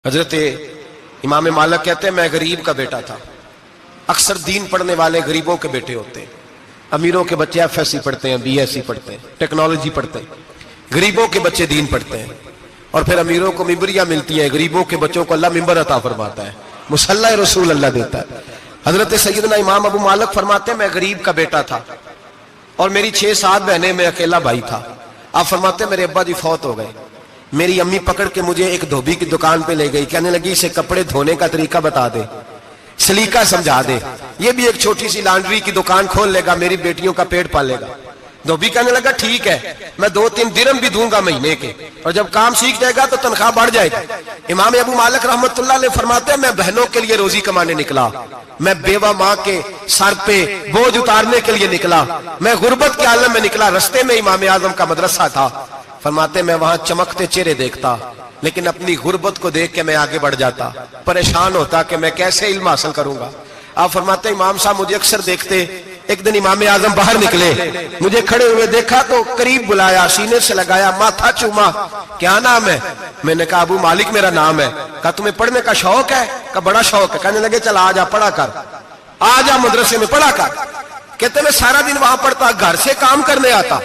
حضرت امام مالک کہتے ہیں میں غریب کا بیٹا تھا. اکثر دین پڑھنے والے غریبوں کے بیٹے ہوتے ہیں. امیروں کے بچے ایف ایس سی پڑھتے ہیں, بی ایس سی پڑھتے ہیں, ٹیکنالوجی پڑھتے ہیں. غریبوں کے بچے دین پڑھتے ہیں اور پھر امیروں کو ممبریاں ملتی ہیں. غریبوں کے بچوں کو اللہ ممبر عطا فرماتا ہے, مصلی رسول اللہ دیتا ہے. حضرت سیدنا امام ابو مالک فرماتے ہیں میں غریب کا بیٹا تھا اور میری 6-7 بہنیں, میں اکیلا بھائی تھا. آپ فرماتے ہیں میرے ابا جی فوت ہو گئے. میری امی پکڑ کے مجھے ایک دھوبی کی دکان پہ لے گئی, کہنے لگی اسے کپڑے دھونے کا طریقہ بتا دے, سلیقہ سمجھا دے, یہ بھی ایک چھوٹی سی لانڈری کی دکان کھول لے گا, میری بیٹیوں کا پیٹ پالے گا. دھوبی کہنے لگا ٹھیک ہے, میں 2-3 درہم بھی دوں گا مہینے کے, اور جب کام سیکھ جائے گا تو تنخواہ بڑھ جائے گی. امام ابو مالک رحمت اللہ علیہ فرماتے ہیں میں بہنوں کے لیے روزی کمانے نکلا, میں بیوہ ماں کے سر پہ بوجھ اتارنے کے لیے نکلا, میں غربت کے عالم میں نکلا. رستے میں امام اعظم کا مدرسہ تھا. فرماتے میں وہاں چمکتے چہرے دیکھتا, لیکن اپنی غربت کو دیکھ کے میں آگے بڑھ جاتا, پریشان ہوتا کہ میں کیسے علم حاصل کروں گا. آپ فرماتے امام صاحب مجھے اکثر دیکھتے. ایک دن امام اعظم باہر نکلے, مجھے کھڑے ہوئے دیکھا تو قریب بلایا, سینے سے لگایا, ماتھا چوما. کیا نام ہے؟ میں نے کہا ابو مالک میرا نام ہے. کہا تمہیں پڑھنے کا شوق ہے؟ کہا بڑا شوق ہے. کہنے لگے چل آ جا پڑھا کر, آ جا مدرسے میں پڑھا کر. کہتے میں سارا دن وہاں پڑھتا, گھر سے کام کرنے آتا,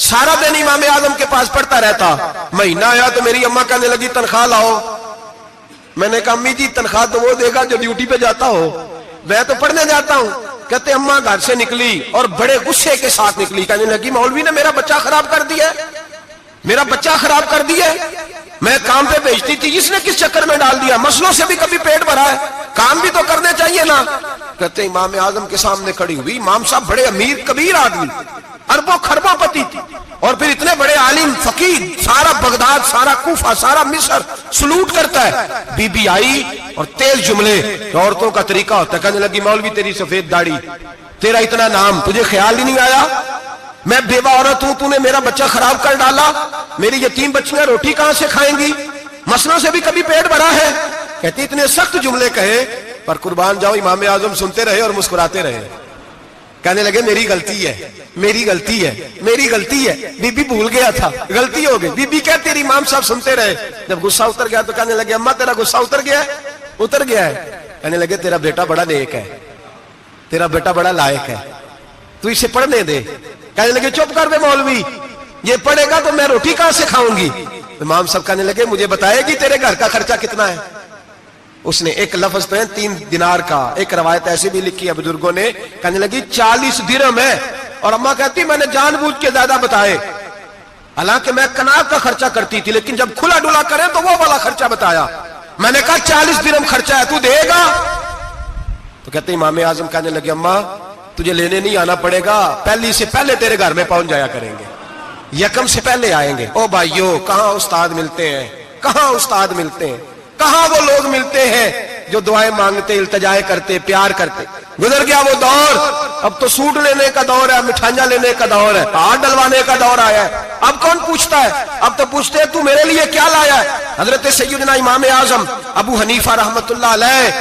سارا دن امام اعظم کے پاس پڑھتا رہتا. مہینہ آیا تو میری اماں کہنے لگی تنخواہ لاؤ. میں نے کہا امی جی تنخواہ تو وہ دے گا جو ڈیوٹی پہ جاتا ہو, میں تو پڑھنے جاتا ہوں. کہتے اماں گھر سے نکلی اور بڑے غصے کے ساتھ نکلی, کہنے لگی مولوی نے میرا بچہ خراب کر دیا, میرا بچہ خراب کر دیا. میں کام پہ بھیجتی تھی, اس نے کس چکر میں ڈال دیا, مسلوں سے بھی کبھی پیٹ بھرا ہے, کام بھی تو کرنے چاہیے نا. کہتے امام اعظم کے سامنے کھڑی ہوئی. امام صاحب بڑے امیر کبیر آدمی, اربوں خربوں پتی تھی, اور پھر اتنے بڑے عالم فقیر, سارا بغداد, سارا کوفہ, سارا مصر سلوٹ کرتا ہے. بی بی آئی اور تیز جملے, عورتوں کا طریقہ ہوتا ہے. کہنے لگی مولوی تیری سفید داڑھی, تیرا اتنا نام, تجھے خیال ہی نہیں آیا میں بیوہ عورت ہوں, تو نے میرا بچہ خراب کر ڈالا, میری یتیم بچیاں روٹی کہاں سے کھائیں گی, مسلوں سے بھی کبھی پیٹ بھرا ہے. کہتی اتنے سخت جملے کہے, پر قربان جاؤ امام اعظم سنتے رہے اور مسکراتے رہے. کہنے لگے میری غلطی ہے, میری غلطی ہے, میری غلطی ہے. بی بی بھول گیا تھا, غلطی ہو گئی. بی بی کہتے تیری امام صاحب سنتے رہے. جب غصہ اتر گیا تو کہنے لگے اماں تیرا غصہ اتر گیا ہے؟ اتر گیا ہے. کہنے لگے تیرا بیٹا بڑا نیک ہے, تیرا بیٹا بڑا لائق ہے, تو اسے پڑھنے دے. کہنے لگے چپ کر دے مولوی, یہ پڑھے گا تو میں روٹی کہاں سے کھاؤں گی. امام صاحب کہنے لگے مجھے بتائے گی تیرے گھر کا خرچہ کتنا ہے. اس نے ایک لفظ پہ 3 دینار کا, ایک روایت ایسی بھی لکھی ہے بزرگوں نے, کہنے لگی 40 درہم ہے. اور اماں کہتی میں نے جان بوجھ کے زیادہ بتائے, حالانکہ میں کناز کا خرچہ کرتی تھی, لیکن جب کھلا ڈولا کرے تو وہ والا خرچہ بتایا. میں نے کہا 40 درہم خرچہ ہے, تو دے گا؟ تو کہتے امام اعظم کہنے لگے اماں تجھے لینے نہیں آنا پڑے گا, پہلی سے پہلے تیرے گھر میں پہنچ جایا کریں گے, یکم سے پہلے آئیں گے. او بھائیو کہاں استاد ملتے ہیں, کہاں استاد ملتے ہیں, کہاں وہ لوگ ملتے ہیں جو دعائیں مانگتے, التجائے کرتے, پیار کرتے. گزر گیا وہ دور, اب تو سوٹ لینے کا دور ہے, مٹھائیاں لینے کا دور ہے, ہاتھ ڈلوانے کا دور آیا ہے. اب کون پوچھتا ہے, اب تو پوچھتے ہیں تو میرے لیے کیا لایا ہے. حضرت سیدنا امام اعظم ابو حنیفہ رحمت اللہ علیہ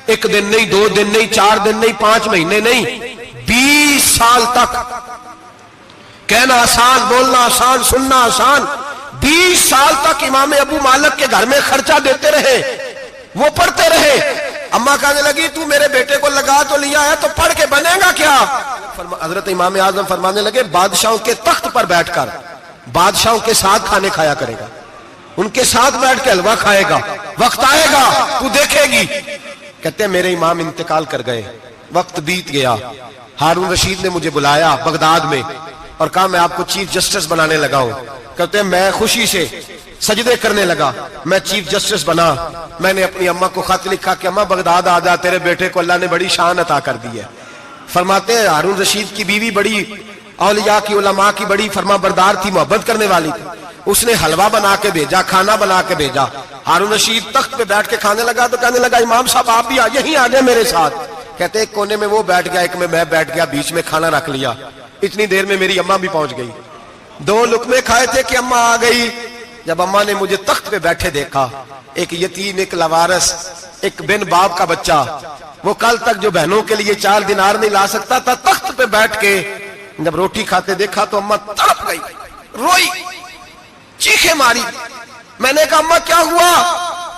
1 دن نہیں, 2 دن نہیں, 4 دن نہیں, 5 مہینے نہیں, 20 سال تک, کہنا آسان, بولنا آسان, سننا آسان, 20 سال تک امام ابو مالک کے گھر میں خرچہ دیتے رہے, وہ پڑھتے رہے. اماں کہنے لگی تو میرے بیٹے کو لگا تو لیا ہے, تو پڑھ کے بنے گا کیا. حضرت امام اعظم فرمانے لگے بادشاہوں کے تخت پر بیٹھ کر بادشاہوں کے ساتھ کھانے کھایا کرے گا, ان کے ساتھ بیٹھ کے حلوہ کھائے گا, وقت آئے گا تو دیکھے گی. کہتے ہیں میرے امام انتقال کر گئے, وقت بیت گیا. ہارون رشید نے مجھے بلایا بغداد میں اور کہا میں آپ کو چیف جسٹس بنانے لگا ہوں. کہتے ہیں میں خوشی سے سجدے کرنے لگا, میں چیف جسٹس بنا. میں نے اپنی اماں کو خط لکھا کہ اماں بغداد آ جا, تیرے بیٹے کو اللہ نے بڑی شان عطا کر دی ہے. فرماتے ہیں ہارون رشید کی بیوی بڑی اولیاء کی, علماء کی بڑی فرما بردار تھی, محبت کرنے والی تھی. اس نے حلوہ بنا کے بھیجا, کھانا بنا کے بھیجا. ہارون رشید تخت پہ بیٹھ کے کھانے لگا تو کہنے لگا امام صاحب آپ بھی یہیں آ جائیں میرے ساتھ. کہتے ایک کونے میں وہ بیٹھ گیا, ایک میں بیٹھ گیا, بیچ میں کھانا رکھ لیا. اتنی دیر میں میری اماں بھی پہنچ گئی. 2 لقمے کھائے تھے کہ اماں آ گئی. جب اماں نے مجھے تخت پہ بیٹھے دیکھا, ایک یتیم, ایک لاوارث, ایک بن باپ کا بچہ, وہ کل تک جو بہنوں کے لیے 4 دینار نہیں لا سکتا تھا, تخت پہ بیٹھ کے جب روٹی کھاتے دیکھا تو اماں تڑپ گئی, روئی, چیخیں ماری. میں نے کہا اماں کیا ہوا؟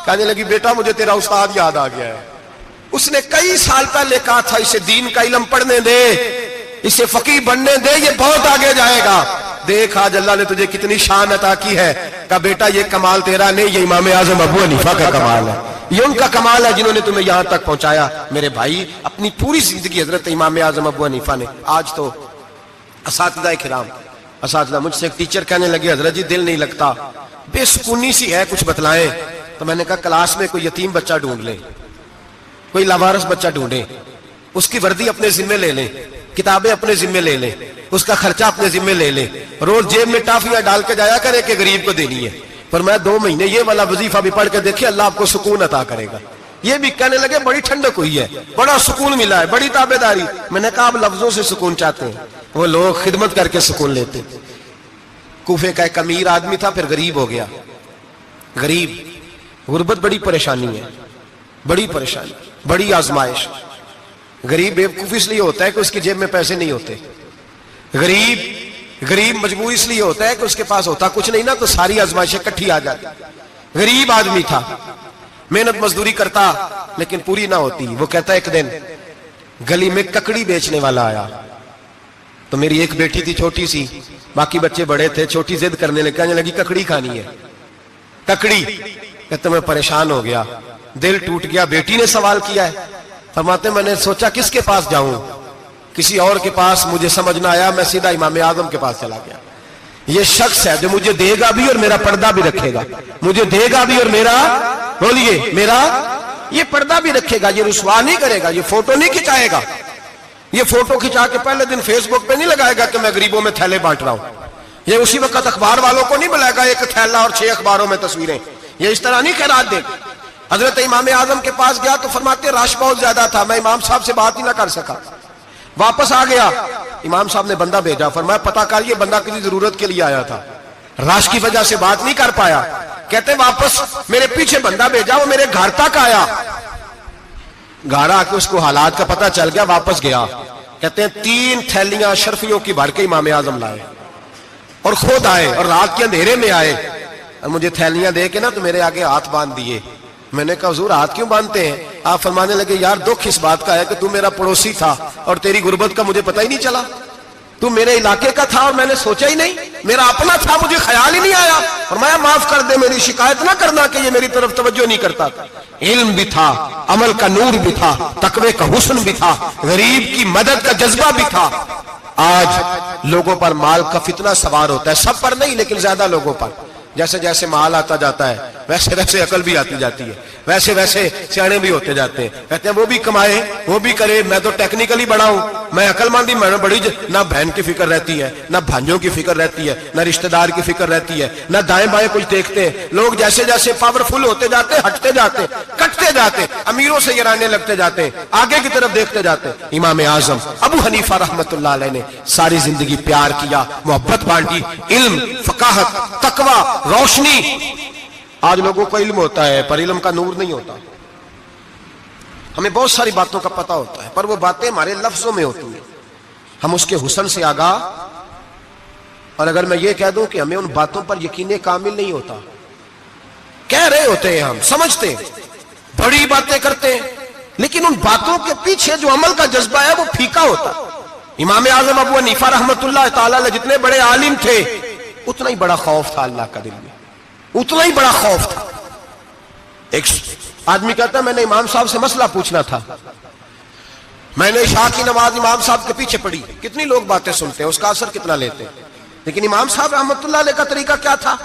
کہنے لگی بیٹا مجھے تیرا استاد یاد آ گیا ہے، اس نے کئی سال پہلے کہا تھا اسے دین کا علم پڑھنے دے، اسے فقیہ بننے دے، یہ بہت آگے جائے گا۔ دیکھ آج اللہ نے تجھے کتنی شان عطا کی ہے۔ کہا بیٹا یہ کمال تیرا نہیں، یہ امام اعظم ابو حنیفہ کا کمال ہے، یہ ان کا کمال ہے جنہوں نے تمہیں یہاں تک پہنچایا۔ میرے بھائی اپنی پوری زندگی حضرت امام اعظم ابو حنیفہ نے۔ آج تو اساتذہ کرام، اساتذہ مجھ سے ایک ٹیچر کہنے لگے حضرت جی دل نہیں لگتا، بے سکونی سی ہے، کچھ بتلائیں۔ تو میں نے کہا کلاس میں کوئی یتیم بچہ ڈھونڈ لیں، کوئی لاوارث بچہ ڈھونڈیں، اس کی وردی اپنے ذمہ لے لیں، کتابیں اپنے ذمہ لے لیں، اس کا خرچہ اپنے ذمہ لے لیں، روز جیب میں ٹافیاں ڈال کے جایا کرے کہ غریب کو دینی ہے۔ پر میں 2 مہینے یہ والا وظیفہ بھی پڑھ کے دیکھیں، اللہ آپ کو سکون عطا کرے گا۔ یہ بھی کہنے لگے بڑی ٹھنڈک ہوئی ہے، بڑا سکون ملا ہے، بڑی تابعداری۔ میں نے کہا آپ لفظوں سے سکون چاہتے ہیں، وہ لوگ خدمت کر کے سکون لیتے۔ کوفے کا ایک امیر آدمی تھا، پھر غریب ہو گیا۔ غریب، غربت بڑی پریشانی ہے، بڑی پریشانی، بڑی آزمائش۔ غریب بیوقوف اس لیے ہوتا ہے کہ اس کی جیب میں پیسے نہیں ہوتے، غریب مجبور اس لیے ہوتا ہے کہ اس کے پاس ہوتا کچھ نہیں نا، تو ساری آزمائشیں کٹھی آ جاتی۔ غریب آدمی تھا، محنت مزدوری کرتا لیکن پوری نہ ہوتی۔ وہ کہتا ایک دن گلی میں ککڑی بیچنے والا آیا، تو میری ایک بیٹی تھی چھوٹی سی، باقی بچے بڑے تھے، چھوٹی ضد کرنے لگی، کہنے لگی ککڑی کھانی ہے، ککڑی۔ کہتے میں پریشان ہو گیا، دل ٹوٹ گیا، بیٹی نے سوال کیا ہے۔ فرماتے میں نے سوچا کس کے پاس جاؤں، کسی اور کے پاس مجھے سمجھ نہ آیا، میں سیدھا امام اعظم کے پاس چلا گیا۔ یہ شخص ہے جو مجھے دے گا بھی اور میرا پردہ بھی رکھے گا، مجھے دے گا بھی اور میرا، بولیے، میرا یہ پردہ بھی رکھے گا، یہ رسوا نہیں کرے گا، یہ فوٹو نہیں کھچائے گا، یہ فوٹو کھچا کے پہلے دن فیس بک پہ نہیں لگائے گا کہ میں غریبوں میں تھیلے بانٹ رہا ہوں، یہ اسی وقت اخبار والوں کو نہیں بلائے گا ایک تھیلا اور 6 اخباروں میں تصویریں، یہ اس طرح نہیں خیرات دے۔ حضرت امام اعظم کے پاس گیا تو فرماتے رش بہت زیادہ تھا، میں امام صاحب سے بات ہی نہ کر سکا، واپس آ گیا۔ امام صاحب نے بندہ بھیجا، فرمایا پتہ کر یہ بندہ کسی ضرورت کے لیے آیا تھا، رش کی وجہ سے بات نہیں کر پایا۔ کہتے واپس میرے پیچھے بندہ بھیجا، وہ میرے گھر تک آیا، گھر آ کے اس کو حالات کا پتہ چل گیا، واپس گیا۔ کہتے ہیں 3 تھیلیاں اشرفیوں کی بھر کے امام اعظم لائے اور خود آئے اور رات کے اندھیرے میں آئے اور مجھے تھیلیاں دے کے نا تو میرے آگے ہاتھ باندھ دیے۔ میں نے کہا حضور ہاتھ کیوں باندھتے ہیں؟ آپ فرمانے لگے یار دکھ اس بات کا ہے کہ تو میرا پڑوسی تھا اور تیری غربت کا مجھے پتہ ہی نہیں چلا، تو میرے علاقے کا تھا اور میں نے سوچا ہی نہیں، میرا اپنا تھا مجھے خیال ہی نہیں آیا۔ فرمایا معاف کر دے، میری شکایت نہ کرنا کہ یہ میری طرف توجہ نہیں کرتا تھا۔ علم بھی تھا، عمل کا نور بھی تھا، تقوی کا حسن بھی تھا، غریب کی مدد کا جذبہ بھی تھا۔ آج لوگوں پر مال کا فتنہ سوار ہوتا ہے، سب پر نہیں لیکن زیادہ لوگوں پر۔ جیسے جیسے مال آتا جاتا ہے ویسے ویسے عقل بھی آتی جاتی ہے، ویسے ویسے سیانے بھی ہوتے جاتے ہیں۔ کہتے ہیں وہ بھی کمائے وہ بھی کرے، میں تو ٹیکنیکلی بڑا ہوں، میں عقل مندی میں بڑی، نہ بہن کی فکر رہتی ہے، نہ بھانجوں کی فکر رہتی ہے، نہ رشتہ دار کی فکر رہتی ہے، نہ دائیں بائیں کچھ دیکھتے ہیں۔ لوگ جیسے جیسے پاورفل ہوتے جاتے ہیں، ہٹتے جاتے ہیں، کٹتے جاتے ہیں، امیروں سے یرانے لگتے جاتے ہیں، آگے کی طرف دیکھتے جاتے ہیں۔ امام اعظم ابو حنیفہ رحمۃ اللہ علیہ نے ساری زندگی پیار کیا، محبت بانٹی، علم، فقاہت، تقوی، روشنی۔ آج لوگوں کو علم ہوتا ہے پر علم کا نور نہیں ہوتا، ہمیں بہت ساری باتوں کا پتہ ہوتا ہے پر وہ باتیں ہمارے لفظوں میں ہوتی ہیں، ہم اس کے حسن سے آگاہ۔ اور اگر میں یہ کہہ دوں کہ ہمیں ان باتوں پر یقین کامل نہیں ہوتا، کہہ رہے ہوتے ہیں، ہم سمجھتے ہیں، بڑی باتیں کرتے ہیں، لیکن ان باتوں کے پیچھے جو عمل کا جذبہ ہے وہ پھیکا ہوتا۔ امام اعظم ابو حنیفہ رحمۃ اللہ تعالی علیہ جتنے بڑے عالم تھے اتنا ہی بڑا خوف تھا اللہ کا دل میں، اتنا ہی بڑا خوف تھا۔ ایک آدمی کہتا ہے میں نے امام صاحب سے مسئلہ پوچھنا تھا، میں نے عشاء کی نماز امام صاحب کے پیچھے پڑھی، کتنی لوگ باتیں سنتے ہیں، اس کا اثر کتنا لیتے ہیں، لیکن امام صاحب رحمۃ اللہ علیہ کا طریقہ کیا تھا؟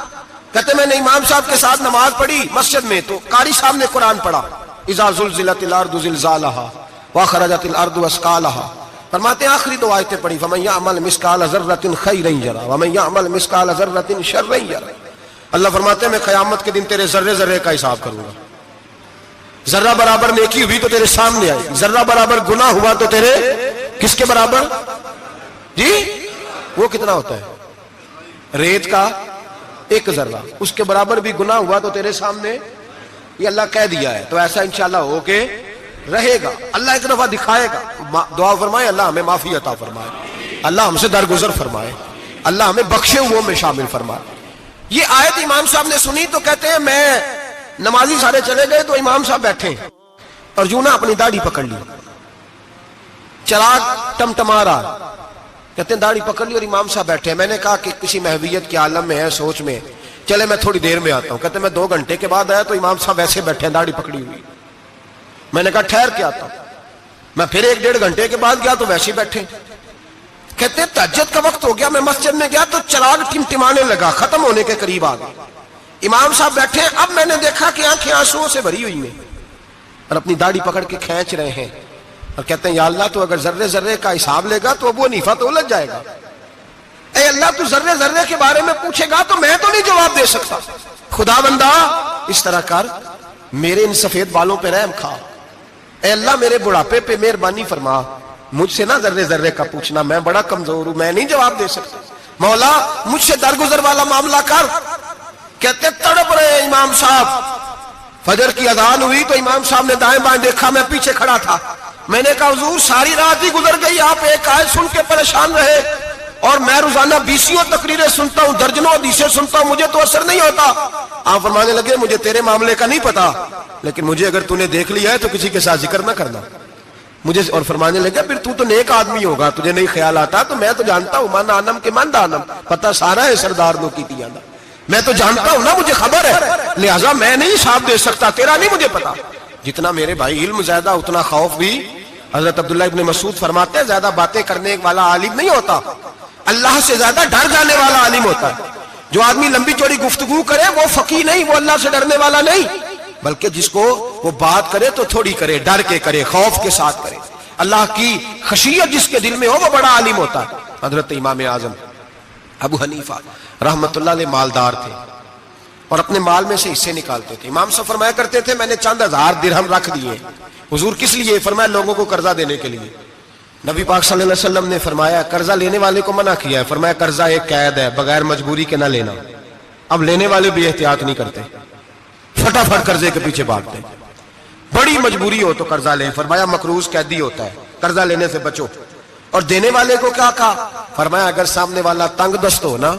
کہتے میں نے امام صاحب کے ساتھ نماز پڑھی مسجد میں، تو قاری صاحب نے قرآن پڑھا، اذا زلزلت الارض زلزالہا واخرجت الارض اثقالہا، فرماتے ہیں آخری 2 آیتیں پڑھی، فمن یعمل مثقال ذرۃ خیرا یرہ ومن یعمل مثقال ذرۃ شرا یرہ۔ اللہ فرماتے ہیں میں قیامت کے دن تیرے ذرے ذرے کا حساب کروں گا، ذرہ برابر نیکی ہوئی تو تیرے سامنے آئے گی، ذرہ برابر گناہ ہوا تو تیرے کس کے برابر؟ جی وہ کتنا ہوتا ہے؟ ریت کا 1 ذرہ، اس کے برابر بھی گناہ ہوا تو تیرے سامنے، یہ اللہ کہہ دیا ہے، تو ایسا انشاءاللہ ہو کے رہے گا۔ اللہ ایک دفعہ دکھائے گا، دعا فرمائے اللہ ہمیں معافی عطا فرمائے، اللہ ہم سے درگزر فرمائے، اللہ ہمیں بخشے ہوئوں میں شامل فرمائے۔ یہ آیت امام صاحب نے سنی تو کہتے ہیں میں نمازی سارے چلے گئے تو امام صاحب بیٹھے اور یوں نہ اپنی داڑھی پکڑ لی, چراغ ٹمٹما رہا, کہتے ہیں داڑھی پکڑ لی اور امام صاحب بیٹھے. میں نے کہا کہ کسی محویت کے عالم میں ہے, سوچ میں, چلے میں تھوڑی دیر میں آتا ہوں. کہتے ہیں میں 2 گھنٹے کے بعد آیا تو امام صاحب ایسے بیٹھے ہیں داڑھی پکڑی ہوئی. میں نے کہا ٹھہر کے آتا ہوں. میں پھر 1-1.5 گھنٹے کے بعد گیا تو ویسے ہی بیٹھے. کہتے ہیں تہجد کا وقت ہو گیا, میں مسجد میں گیا تو چراغ ٹمٹمانے لگا, ختم ہونے کے قریب آ گیا. امام صاحب بیٹھے, اب میں نے دیکھا کہ آنکھیں آنسوؤں سے بھری ہوئی ہیں اور اپنی داڑھی پکڑ کے کھینچ رہے ہیں اور کہتے ہیں یا اللہ تو اگر ذرے ذرے کا حساب لے گا تو ابو حنیفہ تو الجھ جائے گا. اے اللہ تو ذرے ذرے کے بارے میں پوچھے گا تو میں تو نہیں جواب دے سکتا. خدا بندہ اس طرح کر, میرے ان سفید بالوں پہ رحم کھا. اے اللہ میرے بڑھاپے پہ مہربانی فرما, مجھ سے نہ ذرے ذرے کا پوچھنا, میں بڑا کمزور ہوں, میں نہیں جواب دے سکتا. مولا مجھ سے درگزر والا معاملہ کر. کہتے تڑپ رہے امام صاحب. فجر کی اذان ہوئی تو امام صاحب نے دائیں بائیں دیکھا, میں پیچھے کھڑا تھا. میں نے کہا حضور ساری رات ہی گزر گئی, آپ ایک آیت سن کے پریشان رہے اور میں روزانہ 20 تقریریں سنتا ہوں, درجنوں حدیثیں سنتا ہوں, مجھے تو اثر نہیں ہوتا. آپ فرمانے لگے مجھے تیرے معاملے کا نہیں پتا, لیکن مجھے اگر تو نے دیکھ لیا ہے تو کسی کے ساتھ ذکر نہ کرنا مجھے. اور فرمانے لگے پھر تو نیک آدمی ہوگا, تجھے نہیں خیال آتا, تو میں تو جانتا ہوں من آنم کے من دانم, پتہ سارا ہے سردار دو کی تیانا, میں تو جانتا ہوں نا, مجھے خبر ہے, لہٰذا میں نہیں حساب دے سکتا, تیرا نہیں مجھے پتا. جتنا میرے بھائی علم زیادہ اتنا خوف بھی. حضرت عبداللہ ابن مسعود فرماتے ہیں زیادہ باتیں کرنے والا عالم نہیں ہوتا, اللہ سے زیادہ ڈر جانے والا عالم ہوتا ہے. جو آدمی لمبی چوڑی گفتگو کرے وہ فقیہ نہیں, وہ اللہ سے ڈرنے والا نہیں, بلکہ جس کو وہ بات کرے تو تھوڑی کرے, ڈر کے کرے, خوف کے ساتھ کرے. اللہ کی خشیت جس کے دل میں ہو وہ بڑا عالم ہوتا ہے. حضرت امام اعظم ابو حنیفہ رحمت اللہ علیہ مالدار تھے اور اپنے مال میں سے حصے نکالتے تھے. امام صاحب فرمایا کرتے تھے میں نے چند 1000 درہم رکھ دیے. حضور کس لیے؟ فرمایا لوگوں کو قرضہ دینے کے لیے. نبی پاک صلی اللہ علیہ وسلم نے فرمایا قرضہ لینے والے کو منع کیا ہے, فرمایا قرضہ ایک قید ہے, بغیر مجبوری کے نہ لینا. اب لینے والے بھی احتیاط نہیں کرتے, فٹافٹ قرضے کے پیچھے بھاگتے. بڑی مجبوری ہو تو قرضہ لیں, فرمایا مقروض قیدی ہوتا ہے, قرضہ لینے سے بچو. اور دینے والے کو کیا کہا؟ فرمایا اگر سامنے والا تنگ دست ہو نا,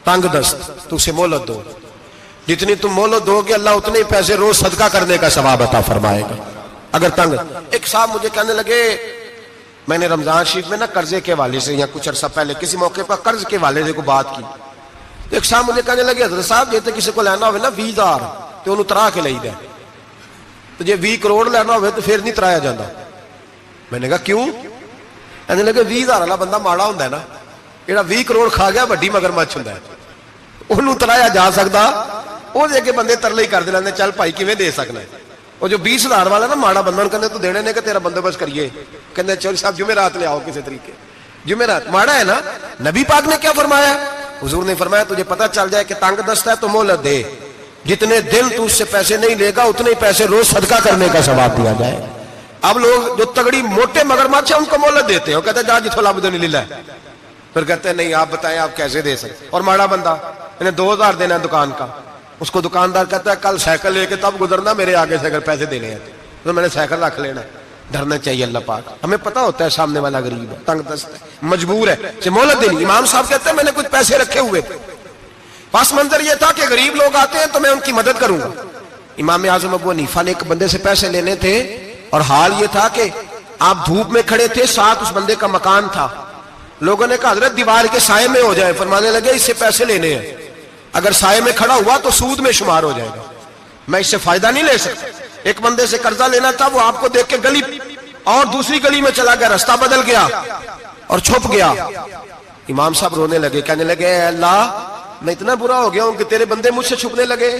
تنگ دست, تو اسے مہلت دو. جتنی تم مہلت دو گے اللہ اتنے پیسے روز صدقہ کرنے کا ثواب عطا فرمائے گا. اگر تنگ. ایک صاحب مجھے کہنے لگے, میں نے رمضان شریف میں نا قرضے کے والے سے یا کچھ عرصہ پہلے کسی موقع پر قرض کے والے سے کو بات کی. ایک صاحب مجھے کہنے لگے حضرت صاحب جیتے کسی کو لینا ہوئے نا 20,000 تو انہوں ترا کے لئی دے, تو جے 20 کروڑ لینا ہوئے تو پھر نہیں ترایا جاتا. میں نے کہا کیوں؟ کہنے لگے 20,000 والا بندہ ماڑا ہوتا ہے نا, جہاں 20 کروڑ کھا گیا بڑی مگرمچھ ہوتا ہے, انہوں ترایا جا سکتا, وہ دے کے بندے ترلے ہی کر دے, چل بھائی کیویں دے سکنا ہے. وہ جو 20,000 والا نا ماڑا بندہ کہتے تو دینے نے کہ تیرا بندوبست کریے, کہتے چل صاحب جمعرات لے آؤ کسی طریقے. جمعرات ماڑا ہے نا. نبی پاک نے کیا فرمایا؟ حضور نے فرمایا تجھے پتہ چل جائے کہ تنگ دست ہے تو مہلت دے, جتنے دن تو اس سے پیسے نہیں لے گا اتنے پیسے روز صدقہ کرنے کا ثواب دیا جائے. اب لوگ جو تگڑی موٹے مگرمچھ ہیں ان کو مہلت دیتے ہیں, وہ کہتے ہیں جا جتوں لب دے لے, پھر کہتے ہیں نہیں آپ بتائیں آپ کیسے دے سکتے. اور ماڑا بندہ انہیں 2,000 دینا ہے دکان کا, اس کو دکاندار کہتا ہے کل سائیکل لے کے تب گزرنا میرے آگے سے اگر پیسے دینے ہیں تو میں نے سائیکل رکھ لینا. ڈرنا چاہیے اللہ پاک, ہمیں پتا ہوتا ہے سامنے والا غریب ہے, تنگ دست ہے, مجبور ہے, اسے مہلت دینی. امام صاحب کہتے ہیں میں نے کچھ پیسے رکھے ہوئے تھے, پس منظر یہ تھا کہ غریب لوگ آتے ہیں تو میں ان کی مدد کروں گا. امام اعظم ابو حنیفہ نے ایک بندے سے پیسے لینے تھے اور حال یہ تھا کہ آپ دھوپ میں کھڑے تھے, ساتھ اس بندے کا مکان تھا. لوگوں نے کہا حضرت دیوار کے سائے میں ہو جائے. فرمانے لگے اس سے پیسے لینے ہیں, اگر سائے میں کھڑا ہوا تو سود میں شمار ہو جائے گا, میں اس سے فائدہ نہیں لے سکتا. ایک بندے سے قرضہ لینا تھا, وہ آپ کو دیکھ کے گلی اور دوسری گلی میں چلا گیا, رستہ بدل گیا اور چھپ گیا. امام صاحب رونے لگے, کہنے لگے اے اللہ میں اتنا برا ہو گیا ہوں کہ تیرے بندے مجھ سے چھپنے لگے.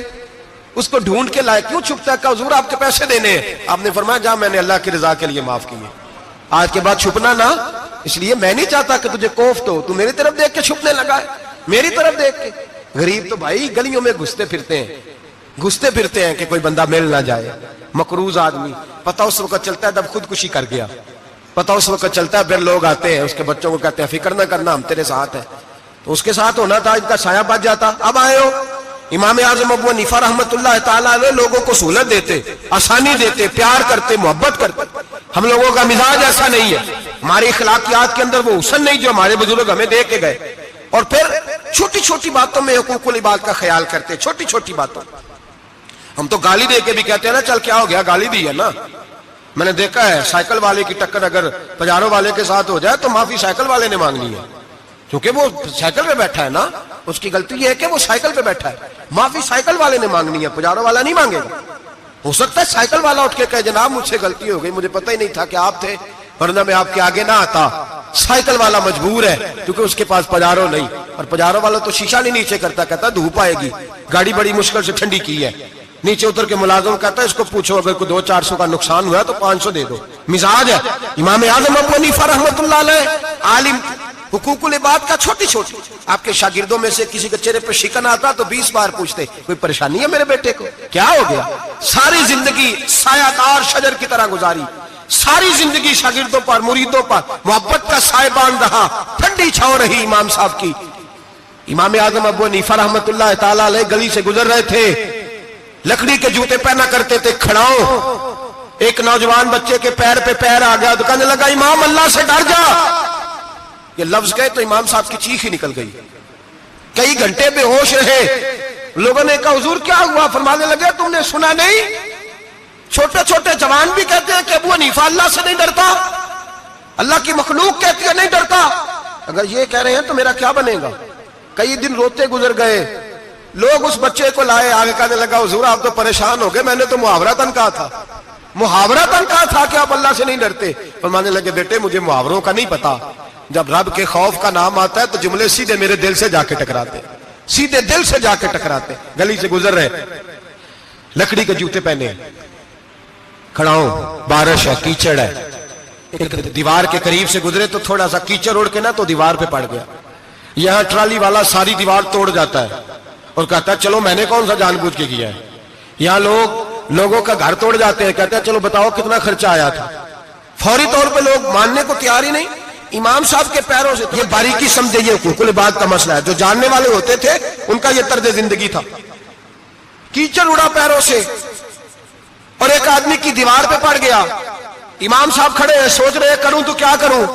اس کو ڈھونڈ کے لائے, کیوں چھپتا ہے؟ کہ حضور آپ کے پیسے دینے ہیں. آپ نے فرمایا جا میں نے اللہ کی رضا کے لیے معاف کیے, آج کے بعد چھپنا نہ, اس لیے میں نہیں چاہتا کہ تجھے کوفت ہو. تو میری طرف دیکھ کے چھپنے لگا ہے, میری طرف دیکھ کے. غریب تو بھائی گلیوں میں گھستے پھرتے ہیں کہ کوئی بندہ مل نہ جائے. مقروض آدمی پتہ اس وقت چلتا ہے جب خودکشی کر گیا, پتہ اس وقت چلتا ہے پھر لوگ آتے ہیں اس کے بچوں کو کہتے ہیں فکر نہ کرنا ہم تیرے ساتھ ہیں. تو اس کے ساتھ ہونا تھا, ان کا سایہ بچ جاتا. اب آئے ہو امام اعظم ابو حنیفہ رحمت اللہ تعالیٰ علیہ لوگوں کو سہولت دیتے, آسانی دیتے, پیار کرتے, محبت کرتے. ہم لوگوں کا مزاج ایسا نہیں ہے, ہماری اخلاقیات کے اندر وہ حسن نہیں جو ہمارے بزرگ ہمیں دے کے گئے. اور پھر چھوٹی چھوٹی باتوں میں حقوق العباد کا خیال کرتے, چھوٹی چھوٹی باتوں. ہم تو گالی دے کے بھی کہتے ہیں نا چل کیا ہو گیا, گالی دی ہے نا. میں نے دیکھا ہے سائیکل والے کی ٹکر اگر پجارو والے کے ساتھ ہو جائے تو معافی سائیکل والے نے مانگنی ہے, کیونکہ وہ سائیکل پہ بیٹھا ہے نا, اس کی غلطی یہ ہے کہ وہ سائیکل پہ بیٹھا ہے. معافی سائیکل والے نے مانگنی ہے, پجارو والا نہیں مانگے گا. ہو سکتا ہے سائیکل والا اٹھ کے کہے جناب مجھ سے غلطی ہو گئی, مجھے پتہ ہی نہیں تھا کہ آپ تھے, ورنہ میں آپ کے آگے نہ آتا. سائیکل والا مجبور ہے کیونکہ اس کے پاس پجارو نہیں, اور پجارو والا تو شیشہ نہیں نیچے کرتا, کہتا دھوپ آئے گی, گاڑی بڑی مشکل سے ٹھنڈی کی ہے. نیچے اتر کے ملازم کہتا ہے اس کو پوچھو اگر کوئی 200-400 کا نقصان ہوا تو 500 دے دو. مزاج ہے. امام اعظم ابو حنیفہ رحمۃ اللہ علیہ عالم, حقوق العباد کا چھوٹی چھوٹی, آپ کے شاگردوں میں سے کسی کے چہرے پہ شکن آتا تو 20 بار پوچھتے کوئی پریشانی ہے میرے بیٹے کو, کیا ہو گیا. ساری زندگی سایہ دار شجر کی طرح گزاری, ساری زندگی شاگردوں پر مریدوں پر محبت کا سائبان رہا, ٹھنڈی چھاؤں رہی امام صاحب کی. امام اعظم ابو حنیفہ رحمۃ اللہ تعالی علیہ گلی سے گزر رہے تھے, لکڑی کے جوتے پہنا کرتے تھے, کھڑاؤ. ایک نوجوان بچے کے پیر پہ پیر آ گیا تو کہنے لگا امام اللہ سے ڈر جا. یہ لفظ گئے تو امام صاحب کی چیخ ہی نکل گئی. کئی گھنٹے بے ہوش رہے. لوگوں نے کہا حضور کیا ہوا؟ فرمانے لگے تم نے سنا نہیں, چھوٹے چھوٹے جوان بھی کہتے ہیں کہ ابو حنیفہ اللہ سے نہیں ڈرتا, اللہ کی مخلوق کہتی ہے نہیں ڈرتا. اگر یہ کہہ رہے ہیں تو میرا کیا بنے گا. کئی دن روتے گزر گئے. لوگ اس بچے کو لائے, آگے کہنے لگا حضور آپ تو پریشان ہو گئے, میں نے تو محاورتاً کہا تھا, محاورتاً کہا تھا کہ آپ اللہ سے نہیں ڈرتے. فرمانے لگے بیٹے مجھے محاوروں کا نہیں پتا, جب رب کے خوف کا نام آتا ہے تو جملے سیدھے میرے دل سے جا کے ٹکراتے, سیدھے دل سے جا کے ٹکراتے. گلی سے گزر رہے, لکڑی کے جوتے پہنے, کھڑا ہوں, بارش ہے, کیچڑ ہے. ایک دیوار کے قریب سے گزرے تو تھوڑا سا کیچڑ اڑ کے نا تو دیوار پہ پڑ گیا. یہاں ٹرالی والا ساری دیوار توڑ جاتا ہے اور کہتا ہے چلو میں نے کون سا جان بوجھ کے کیا ہے. یہاں لوگوں کا گھر توڑ جاتے ہیں, کہتے ہیں چلو بتاؤ کتنا خرچہ آیا تھا. فوری طور پہ لوگ ماننے کو تیار ہی نہیں. امام صاحب کے پیروں سے, یہ باریکی سمجھے, یہ حقوق العباد کا مسئلہ ہے. جو جاننے والے ہوتے تھے ان کا یہ طرز زندگی تھا. کیچڑ اڑا پیروں سے اور ایک آدمی کی دیوار پہ پڑ گیا. امام صاحب کھڑے ہیں, سوچ رہے کروں تو کیا کروں.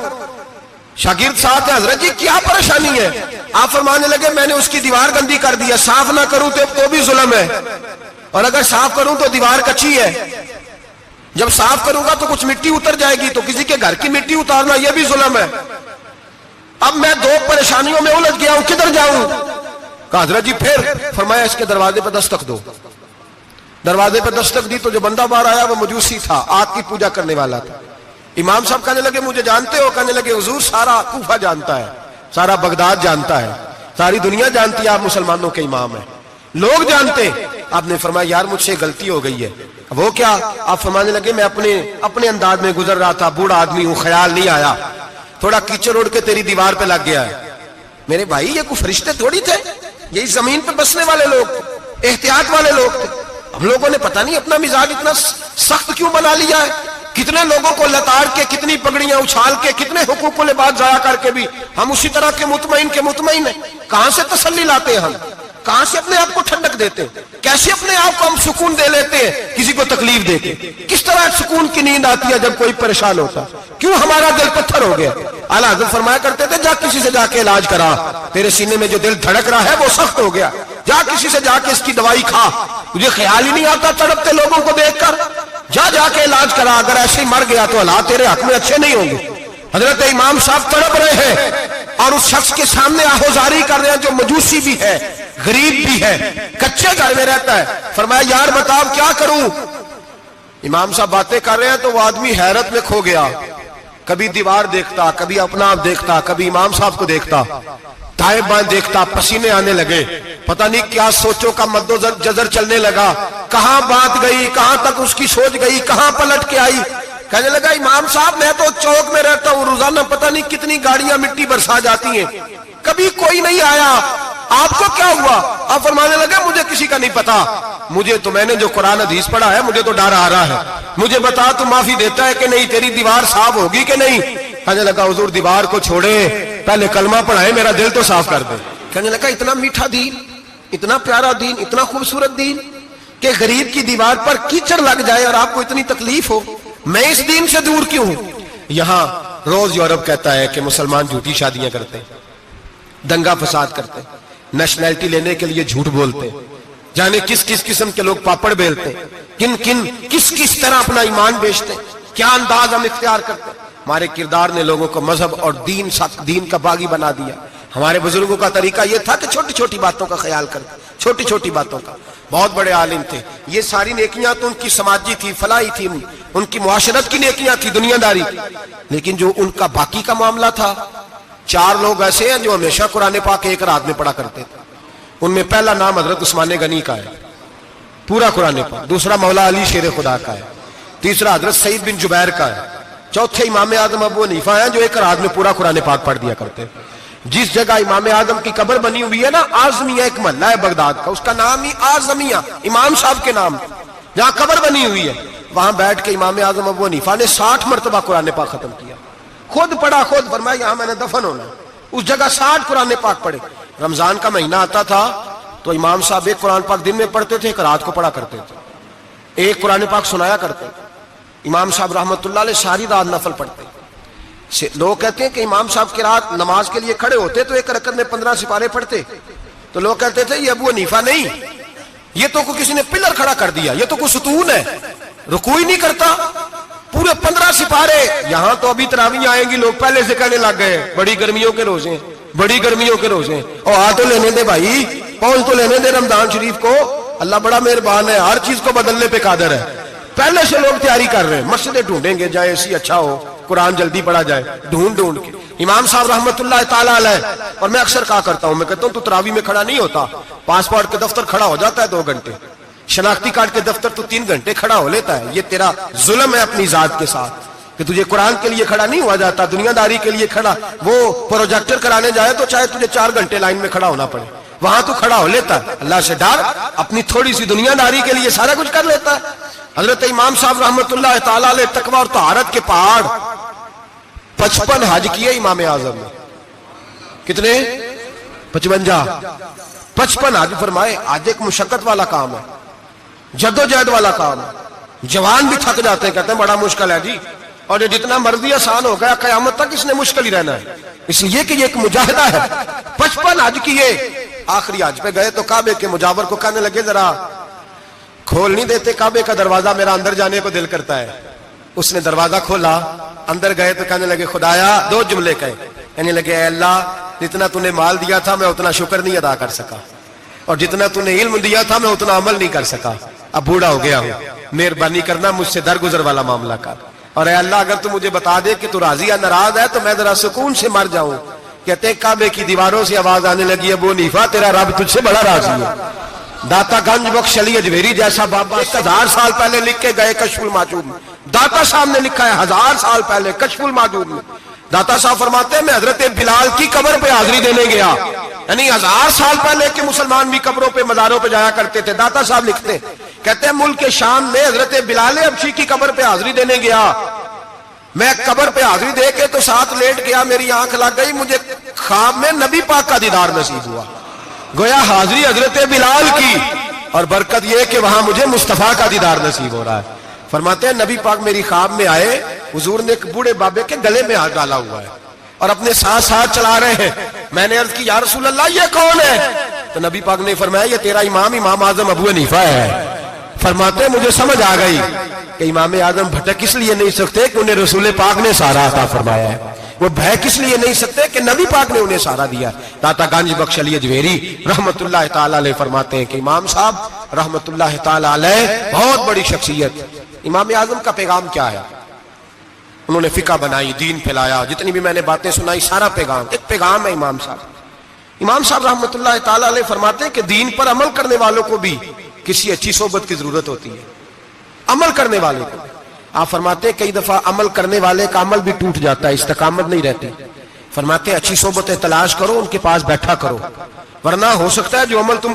شاگرد ساتھ ہے, حضرت جی کیا پریشانی ہے؟ آپ فرمانے لگے میں نے اس کی دیوار گندی کر دی ہے, صاف نہ کروں تو بھی ظلم ہے, اور اگر صاف کروں تو دیوار کچی ہے. جب صاف کروں گا تو کچھ مٹی اتر جائے گی, تو کسی کے گھر کی مٹی اتارنا یہ بھی ظلم ہے. اب میں دو پریشانیوں میں الجھ گیا ہوں, کدھر جاؤں؟ کہا حضرت جی پھر. فرمایا اس کے دروازے پہ دستک دو. دروازے پہ دستک دی تو جو بندہ باہر آیا وہ مجوسی تھا, آگ کی پوجا کرنے والا تھا. امام صاحب کہنے لگے مجھے جانتے ہو؟ کہنے لگے حضور سارا کوفہ جانتا ہے, سارا بغداد جانتا ہے, ساری دنیا جانتی ہے آپ مسلمانوں کے امام ہیں, لوگ جانتے. آپ نے فرمایا یار مجھ سے غلطی ہو گئی ہے. وہ کیا؟ آپ فرمانے لگے میں اپنے انداز میں گزر رہا تھا, بوڑھا آدمی ہوں, خیال نہیں آیا, تھوڑا کیچڑ اڑ کے تیری دیوار پہ لگ گیا ہے. میرے بھائی یہ کوئی فرشتے تھوڑی تھے, یہی زمین پہ بسنے والے لوگ, احتیاط والے لوگ تھے. ہم لوگوں نے پتہ نہیں اپنا مزاج اتنا سخت کیوں بنا لیا ہے. کتنے لوگوں کو لتاڑ کے, کتنی پگڑیاں اچھال کے, کتنے حقوق العباد ضائع کر کے بھی ہم اسی طرح کے مطمئن ہیں. کہاں سے تسلی لاتے ہیں ہم, کہاں سے اپنے آپ کو ٹھنڈک دیتے ہیں, کیسے اپنے آپ کو ہم سکون دے لیتے ہیں کسی کو تکلیف دے کے. کس طرح سکون کی نیند آتی ہے جب کوئی پریشان ہوتا, کیوں ہمارا دل پتھر ہو گیا. اعلیٰ حضرت فرمایا کرتے تھے جا کسی سے جا کے علاج کرا, تیرے سینے میں جو دل دھڑک رہا ہے وہ سخت ہو گیا, جا کسی سے جا کے اس کی دوائی کھا, تجھے خیال ہی نہیں آتا تڑپتے لوگوں کو دیکھ کر, جا کے علاج کرا. اگر ایسے ہی مر گیا تو حالات تیرے حق میں اچھے نہیں ہوں گے. حضرت امام صاحب تڑپ رہے ہیں اور اس شخص کے سامنے آہوزاری کر رہے ہیں جو مجوسی بھی ہے, غریب بھی ہے, کچے گھر میں رہتا ہے. فرمایا یار بتاؤ کیا کروں. امام صاحب باتیں کر رہے ہیں تو وہ آدمی حیرت میں کھو گیا, کبھی دیوار دیکھتا, کبھی اپنا آپ دیکھتا, کبھی امام صاحب کو دیکھتا, دائیں بائیں دیکھتا, پسینے آنے لگے, پتہ نہیں کیا سوچوں کا مد و جزر چلنے لگا, کہاں بات گئی, کہاں تک اس کی سوچ گئی, کہاں پلٹ کے آئی. کہنے لگا امام صاحب میں تو چوک میں رہتا ہوں, روزانہ پتہ نہیں کتنی گاڑیاں مٹی برسا جاتی ہیں, کبھی کوئی نہیں آیا, آپ کو کیا ہوا؟ آپ فرمانے لگے مجھے کسی کا نہیں پتا, مجھے تو میں نے جو قرآن حدیث پڑھا ہے مجھے تو ڈر آ رہا ہے, مجھے بتا تو معافی دیتا ہے کہ نہیں, تیری دیوار صاف ہوگی کہ نہیں. کہنے لگا حضور دیوار کو چھوڑے, پہلے کلمہ پڑھائے, میرا دل تو صاف کر دے. کہنے لگا اتنا میٹھا دین, اتنا پیارا دین, اتنا خوبصورت دین کہ غریب کی دیوار پر کیچڑ لگ جائے اور آپ کو اتنی تکلیف ہو, میں اس دین سے دور کیوں ہوں. یہاں روز یورپ کہتا ہے کہ مسلمان جھوٹی شادیاں کرتے ہیں, دنگا فساد کرتے ہیں, نیشنلٹی لینے کے لیے جھوٹ بولتے ہیں, جانے کس کس قسم کے لوگ پاپڑ بیلتے ہیں، کن کن کس کس طرح اپنا ایمان بیچتے ہیں، کیا انداز ہم اختیار کرتے ہیں۔ ہمارے کردار نے لوگوں کو مذہب اور دین کا باغی بنا دیا۔ ہمارے بزرگوں کا طریقہ یہ تھا کہ چھوٹی چھوٹی باتوں کا خیال کرتے، چھوٹی چھوٹی باتوں کا۔ بہت بڑے عالم تھے، یہ ساری نیکیاں تو ان کی سماجی تھی، فلاحی تھی، ان کی معاشرت کی نیکیاں تھی، دنیا داری، لیکن جو ان کا باقی کا معاملہ تھا، 4 لوگ ایسے ہیں جو ہمیشہ قرآن پاک ایک رات میں پڑھا کرتے تھے۔ ان میں پہلا نام حضرت عثمان غنی کا ہے، پورا قرآن پاک۔ دوسرا مولا علی شیر خدا کا ہے۔ تیسرا حضرت سعید بن جبیر کا ہے۔ چوتھے امام اعظم ابو حنیفہ ہیں جو ایک رات میں پورا قرآن پاک پڑھ دیا کرتے ہیں۔ جس جگہ امام اعظم کی قبر بنی ہوئی ہے نا، اعظمیہ ایک محلہ ہے بغداد کا، اس کا نام ہی اعظمیہ، امام صاحب کے نام، جہاں قبر بنی ہوئی ہے، وہاں بیٹھ کے امام اعظم ابو حنیفہ نے 60 مرتبہ قرآن پاک ختم کیا، خود پڑھا، خود فرمایا یہاں میں نے دفن ہونا ہے۔ اس جگہ 60 قرآن پاک پڑھے۔ رمضان کا مہینہ آتا تھا تو امام صاحب ایک قرآن پاک دن میں پڑھتے تھے، ایک رات کو پڑھا کرتے تھے، ایک قرآن پاک سنایا کرتے تھے۔ امام صاحب رحمۃ اللہ علیہ ساری رات نفل پڑھتے۔ لوگ کہتے ہیں کہ امام صاحب کی رات نماز کے لیے کھڑے ہوتے تو ایک رکعت میں 15 سپارے پڑھتے، تو لوگ کہتے تھے یہ ابو حنیفہ نہیں، یہ تو کوئی کسی نے پلر کھڑا کر دیا، یہ تو کوئی ستون ہے، رکوع ہی نہیں کرتا، پورے 15 سپارے۔ یہاں تو ابھی تراویح آئیں گی، لوگ پہلے سے کہنے لگ گئے بڑی گرمیوں کے روزے، بڑی گرمیوں کے روزے، اور آ تو لینے دے بھائی، پہنچ تو لینے دے رمضان شریف کو، اللہ بڑا مہربان ہے، ہر چیز کو بدلنے پہ قادر ہے۔ پہلے سے لوگ تیاری کر رہے ہیں، مسجدیں ڈھونڈیں گے جائے اسی اچھا ہو، قرآن جلدی پڑھا جائے، ڈھونڈ کے۔ امام صاحب رحمۃ اللہ تعالیٰ علیہ، اور میں اکثر کہا کرتا ہوں، میں کہتا ہوں تو تراویح میں کھڑا نہیں ہوتا، پاسپورٹ کے دفتر کھڑا ہو جاتا ہے 2 گھنٹے، شناختی کارڈ کے دفتر تو 3 گھنٹے کھڑا ہو لیتا ہے۔ یہ تیرا ظلم ہے اپنی ذات کے ساتھ کہ تجھے قرآن کے لیے کھڑا نہیں ہوا جاتا، دنیا داری کے لیے کھڑا۔ وہ پروجیکٹر کرانے جائے تو چاہے تجھے 4 گھنٹے لائن میں کھڑا ہونا پڑے، وہاں تو کھڑا ہو لیتا ہے۔ اللہ سے ڈر، اپنی تھوڑی سی دنیا داری کے لیے سارا کچھ کر لیتا ہے۔ حضرت امام صاحب رحمۃ اللہ تعالیٰ علیہ تقویٰ اور طہارت کے پہاڑ 55 حج کیے امام اعظم نے۔ کتنے؟ 55 حج فرمائے۔ آج ایک مشقت والا کام ہے، جدوجہد والا کام ہے، جوان بھی تھک جاتے ہیں، کہتے ہیں بڑا مشکل ہے جی، اور یہ جتنا مرضی آسان ہو گیا قیامت تک اس نے مشکل ہی رہنا ہے، اس لیے کہ یہ ایک مجاہدہ ہے۔ 55 حج کیے۔ آخری حج پہ گئے تو کعبے کے مجاور کو کہنے لگے ذرا کھول نہیں دیتے کعبے کا دروازہ، میرا اندر جانے کو دل کرتا ہے۔ اس نے دروازہ کھولا، اندر گئے تو کہنے لگے خدایا، 2 جملے کہے، کہنے لگے اے اللہ جتنا تو نے مال دیا تھا میں اتنا شکر نہیں ادا کر سکا، اور جتنا تو نے علم دیا تھا میں اتنا عمل نہیں کر سکا، اب بوڑھا ہو گیا ہوں، مہربانی کرنا مجھ سے درگزر والا معاملہ کر، اور اے اللہ اگر تو مجھے بتا دے کہ تو راضی یا ناراض ہے تو میں ذرا سکون سے مر جاؤں۔ کہتے ہیں کعبے کی دیواروں سے آواز آنے لگی ابو حنیفہ تیرا رب تجھ سے بڑا راضی ہے۔ داتا گنج بخش علی اجویری جیسا بابا 1000 سال پہلے لکھ کے گئے کشف الماجود میں، داتا صاحب نے لکھا ہے 1000 سال پہلے کشف الماجود میں۔ داتا صاحب فرماتے ہیں میں حضرت بلال کی قبر پہ حاضری دینے گیا، یعنی 1000 سال پہلے کے مسلمان بھی قبروں پہ مزاروں پہ جایا کرتے تھے۔ داتا صاحب لکھتے کہتے ہیں ملک شام میں حضرت بلال حبشی کی قبر پہ حاضری دینے گیا، میں قبر پہ حاضری دے کے تو ساتھ لیٹ گیا، میری آنکھ لگ گئی، مجھے خواب میں نبی پاک کا دیدار نصیب ہوا، گویا حاضری حضرت بلال کی، اور برکت یہ کہ وہاں مجھے مصطفیٰ کا دیدار نصیب ہو رہا ہے۔ فرماتے ہیں نبی پاک میری خواب میں آئے، حضور نے ایک بوڑھے بابے کے گلے میں ہاتھ ڈالا ہوا ہے اور اپنے ساتھ چلا رہے ہیں۔ میں نے عرض کی یا رسول اللہ یہ کون ہے؟ تو نبی پاک نے فرمایا یہ تیرا امام اعظم ابو حنیفہ ہے۔ فرماتے ہیں مجھے سمجھ آ گئی کہ امام اعظم بھٹک اس لیے نہیں سکتے کہ انہیں رسول پاک نے سارا عطا فرمایا ہے، وہ بہک اس لیے نہیں سکتے کہ نبی پاک نے انہیں سارا دیا۔ داتا گنج بخش علی اجویری رحمت اللہ تعالی علیہ فرماتے ہیں کہ امام صاحب رحمت اللہ تعالی علیہ بہت بڑی شخصیت۔ امام اعظم کا پیغام کیا ہے؟ انہوں نے فقہ بنائی، دین پھیلایا، جتنی بھی میں نے باتیں سنائی سارا پیغام، ایک پیغام ہے امام صاحب۔ امام صاحب رحمت اللہ تعالی علیہ فرماتے ہیں کہ دین پر عمل کرنے والوں کو بھی کسی اچھی صحبت کی ضرورت ہوتی ہے، عمل کرنے والے کو۔ آپ فرماتے ہیں کئی دفعہ عمل کرنے والے کا عمل بھی ٹوٹ جاتا ہے، استقامت نہیں رہتی۔ فرماتے ہیں اچھی صحبتیں تلاش کرو، ان کے پاس بیٹھا کرو، ورنہ ہو سکتا ہے جو عمل تم